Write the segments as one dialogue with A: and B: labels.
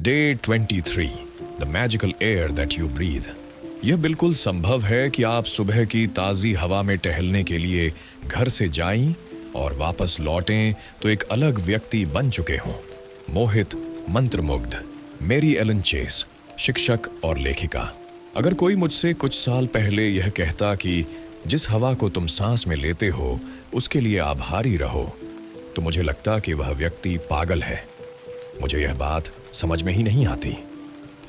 A: Day 23 the magical air that you breathe. यह बिल्कुल संभव है कि आप सुबह की ताज़ी हवा में टहलने के लिए घर से जाएं और वापस लौटें तो एक अलग व्यक्ति बन चुके हों। मोहित, मंत्रमुग्ध, मेरी एलन चेस, शिक्षक और लेखिका। अगर कोई मुझसे कुछ साल पहले यह कहता कि जिस हवा को तुम सांस में लेते हो उसके लिए आभारी रहो, तो मुझे लगता कि वह व्यक्ति पागल है। मुझे यह बात समझ में ही नहीं आती।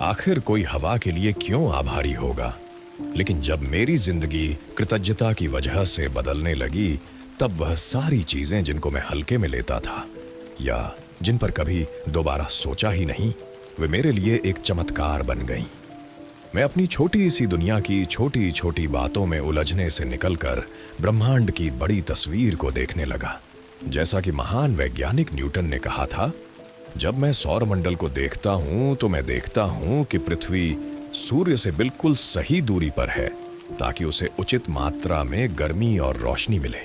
A: आखिर कोई हवा के लिए क्यों आभारी होगा? लेकिन जब मेरी जिंदगी कृतज्ञता की वजह से बदलने लगी, तब वह सारी चीजें जिनको मैं हल्के में लेता था या जिन पर कभी दोबारा सोचा ही नहीं, वे मेरे लिए एक चमत्कार बन गईं। मैं अपनी छोटी सी दुनिया की छोटी छोटी बातों में उलझने से निकलकर ब्रह्मांड की बड़ी तस्वीर को देखने लगा। जैसा कि महान वैज्ञानिक न्यूटन ने कहा था, जब मैं सौरमंडल को देखता हूं तो मैं देखता हूं कि पृथ्वी सूर्य से बिल्कुल सही दूरी पर है ताकि उसे उचित मात्रा में गर्मी और रोशनी मिले।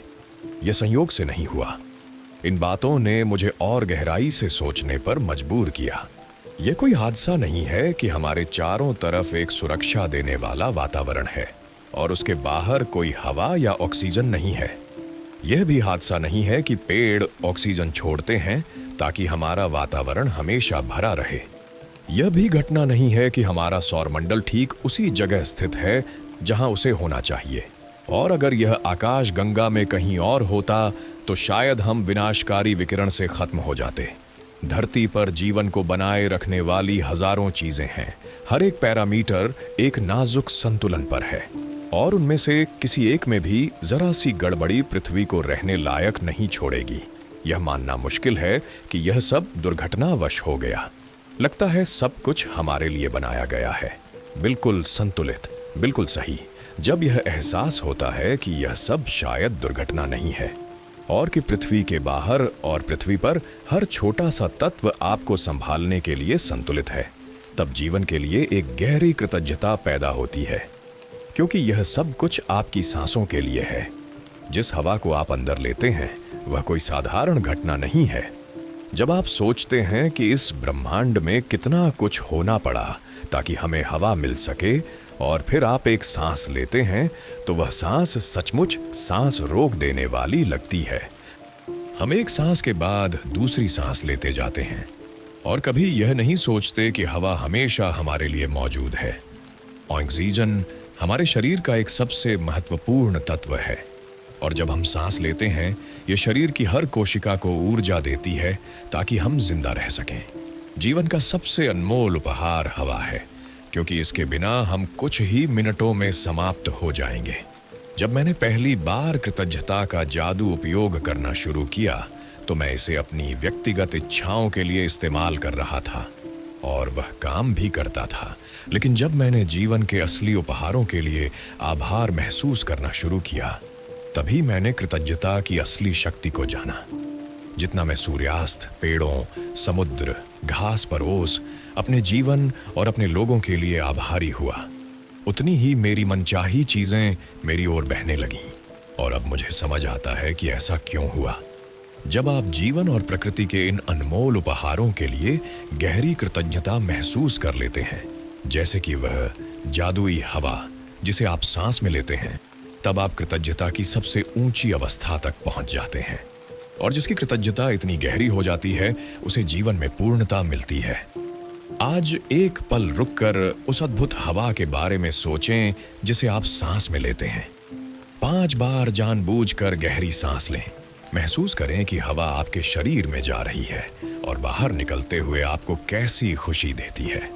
A: यह संयोग से नहीं हुआ। इन बातों ने मुझे और गहराई से सोचने पर मजबूर किया। यह कोई हादसा नहीं है कि हमारे चारों तरफ एक सुरक्षा देने वाला वातावरण है और उसके बाहर कोई हवा या ऑक्सीजन नहीं है। यह भी हादसा नहीं है कि पेड़ ऑक्सीजन छोड़ते हैं ताकि हमारा वातावरण हमेशा भरा रहे। यह भी घटना नहीं है कि हमारा सौरमंडल ठीक उसी जगह स्थित है जहां उसे होना चाहिए, और अगर यह आकाश गंगा में कहीं और होता तो शायद हम विनाशकारी विकिरण से खत्म हो जाते। धरती पर जीवन को बनाए रखने वाली हजारों चीजें हैं। हर एक पैरामीटर एक नाजुक संतुलन पर है और उनमें से किसी एक में भी जरा सी गड़बड़ी पृथ्वी को रहने लायक नहीं छोड़ेगी। यह मानना मुश्किल है कि यह सब दुर्घटनावश हो गया। लगता है सब कुछ हमारे लिए बनाया गया है, बिल्कुल संतुलित, बिल्कुल सही। जब यह एहसास होता है कि यह सब शायद दुर्घटना नहीं है और कि पृथ्वी के बाहर और पृथ्वी पर हर छोटा सा तत्व आपको संभालने के लिए संतुलित है, तब जीवन के लिए एक गहरी कृतज्ञता पैदा होती है, क्योंकि यह सब कुछ आपकी सांसों के लिए है। जिस हवा को आप अंदर लेते हैं वह कोई साधारण घटना नहीं है। जब आप सोचते हैं कि इस ब्रह्मांड में कितना कुछ होना पड़ा ताकि हमें हवा मिल सके और फिर आप एक सांस लेते हैं, तो वह सांस सचमुच सांस रोक देने वाली लगती है। हम एक सांस के बाद दूसरी सांस लेते जाते हैं और कभी यह नहीं सोचते कि हवा हमेशा हमारे लिए मौजूद है। ऑक्सीजन हमारे शरीर का एक सबसे महत्वपूर्ण तत्व है और जब हम सांस लेते हैं, यह शरीर की हर कोशिका को ऊर्जा देती है ताकि हम जिंदा रह सकें। जीवन का सबसे अनमोल उपहार हवा है, क्योंकि इसके बिना हम कुछ ही मिनटों में समाप्त हो जाएंगे। जब मैंने पहली बार कृतज्ञता का जादू उपयोग करना शुरू किया तो मैं इसे अपनी व्यक्तिगत इच्छाओं के लिए इस्तेमाल कर रहा था और वह काम भी करता था। लेकिन जब मैंने जीवन के असली उपहारों के लिए आभार महसूस करना शुरू किया, तभी मैंने कृतज्ञता की असली शक्ति को जाना। जितना मैं सूर्यास्त, पेड़ों, समुद्र, घास पर ओस, अपने जीवन और अपने लोगों के लिए आभारी हुआ, उतनी ही मेरी मनचाही चीजें मेरी ओर बहने लगीं। और अब मुझे समझ आता है कि ऐसा क्यों हुआ। जब आप जीवन और प्रकृति के इन अनमोल उपहारों के लिए गहरी कृतज्ञता महसूस कर लेते हैं, जैसे कि वह जादुई हवा जिसे आप सांस में लेते हैं, तब आप कृतज्ञता की सबसे ऊंची अवस्था तक पहुंच जाते हैं। और जिसकी कृतज्ञता इतनी गहरी हो जाती है, उसे जीवन में पूर्णता मिलती है। आज एक पल रुककर उस अद्भुत हवा के बारे में सोचें जिसे आप सांस में लेते हैं। 5 बार जानबूझकर गहरी सांस लें। महसूस करें कि हवा आपके शरीर में जा रही है और बाहर निकलते हुए आपको कैसी खुशी देती है।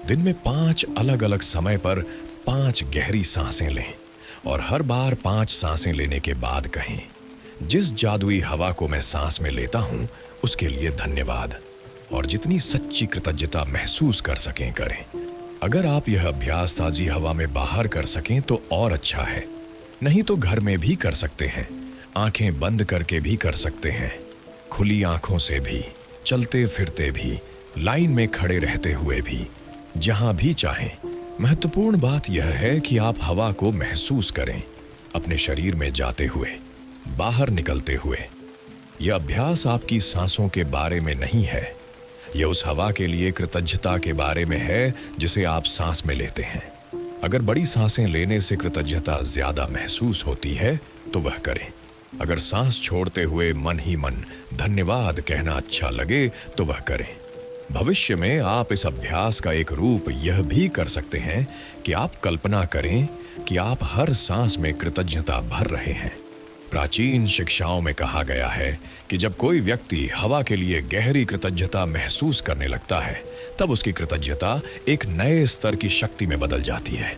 A: दिन में 5 अलग अलग समय पर 5 गहरी सांसें लें और हर बार 5 सांसें लेने के बाद कहें, जिस जादुई हवा को मैं सांस में लेता हूं उसके लिए धन्यवाद। और जितनी सच्ची कृतज्ञता महसूस कर सकें करें। अगर आप यह अभ्यास ताजी हवा में बाहर कर सकें तो और अच्छा है, नहीं तो घर में भी कर सकते हैं, आंखें बंद करके भी कर सकते हैं, खुली आंखों से भी, चलते फिरते भी, लाइन में खड़े रहते हुए भी, जहां भी चाहें। महत्वपूर्ण बात यह है कि आप हवा को महसूस करें, अपने शरीर में जाते हुए, बाहर निकलते हुए। यह अभ्यास आपकी सांसों के बारे में नहीं है, ये उस हवा के लिए कृतज्ञता के बारे में है जिसे आप सांस में लेते हैं। अगर बड़ी सांसें लेने से कृतज्ञता ज्यादा महसूस होती है तो वह करें। अगर सांस छोड़ते हुए मन ही मन धन्यवाद कहना अच्छा लगे तो वह करें। भविष्य में आप इस अभ्यास का एक रूप यह भी कर सकते हैं कि आप कल्पना करें कि आप हर सांस में कृतज्ञता भर रहे हैं। प्राचीन शिक्षाओं में कहा गया है कि जब कोई व्यक्ति हवा के लिए गहरी कृतज्ञता महसूस करने लगता है तब उसकी कृतज्ञता एक नए स्तर की शक्ति में बदल जाती है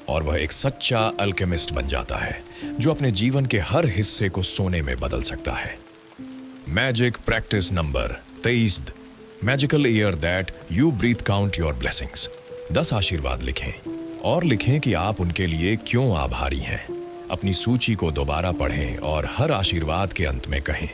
A: और वह एक सच्चा अल्केमिस्ट बन जाता है जो अपने जीवन के हर हिस्से को सोने में बदल सकता है। Magic practice number 23। Magical air that you breathe count your blessings. 10 आशीर्वाद लिखें और लिखें कि आप उनके लिए क्यों आभारी हैं। अपनी सूची को दोबारा पढ़ें और हर आशीर्वाद के अंत में कहें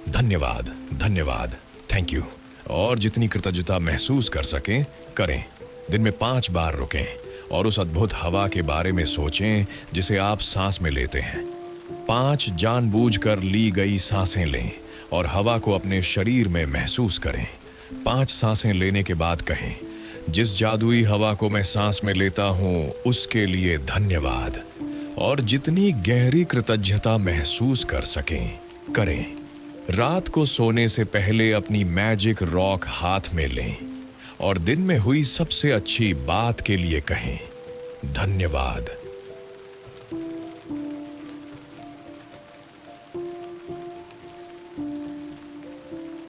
A: धन्यवाद, धन्यवाद, थैंक यू, और जितनी कृतज्ञता महसूस कर सकें करें। दिन में 5 बार रुकें और उस अद्भुत हवा के बारे में सोचें जिसे आप सांस में लेते हैं। 5 जानबूझकर ली गई सांसें लें और हवा को अपने शरीर में महसूस करें। 5 सांसें लेने के बाद कहें जिस जादुई हवा को मैं सांस में लेता हूं उसके लिए धन्यवाद, और जितनी गहरी कृतज्ञता महसूस कर सकें करें। रात को सोने से पहले अपनी मैजिक रॉक हाथ में लें और दिन में हुई सबसे अच्छी बात के लिए कहें धन्यवाद।